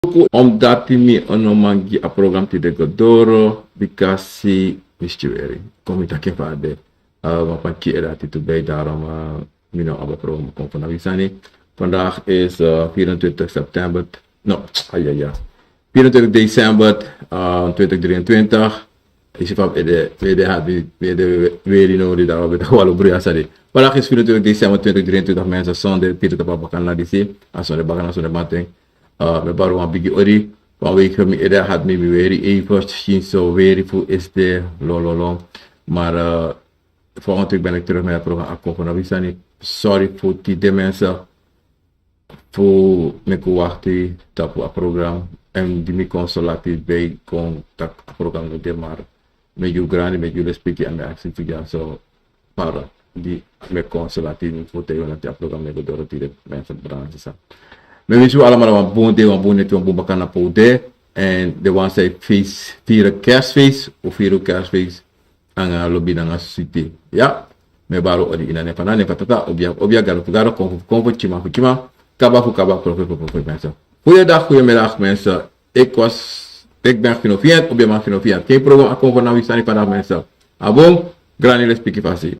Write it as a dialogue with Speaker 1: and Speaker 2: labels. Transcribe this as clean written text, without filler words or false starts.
Speaker 1: Omdat mi ono mangi a program ti de godoro bikasi mistueri. Kom ikake vade. Van kiera ti bij daarom mino aba program kom van Avisani. Vandaag is 24 september. No, ja. 24 december 2023. Is je van de had weer nodig daar we wel broeia sari. Vandaag is 24 december 2023 mensen zonde Pieter de Papa kan nadisi. Asonde bagan asonde mateng. Me baru wan bigi ori. Wan week mi eda had me weer even zien zo weer voor is de lololo. Maar volgende week ben ik terug met het programma Akko van Avisani. Sorry voor die mensen. Voor me wachten tapu a program. En die me consolati bij contact a program met de maar. Met jou grande, met jou respecti aan de actie via zo. Para die me consolati voor te jongen a program met door die mensen branden zijn. We wensen allemaal een bon day, een bon net, een bon bakana poude. En de one say feest, vieren kerstfeest of vieren kerstfeest. Aan lobby dan als city. Ja, me baro ori ina ne pana ne patata obia garo konvo chima kaba profe mensen. Goeiedag, goedemiddag mensen. Ik ben Finofiant, obia man Finofiant. Geen probleem, akkom van nou, ik sta niet vandaag mensen. Abom, granule spiki fasi.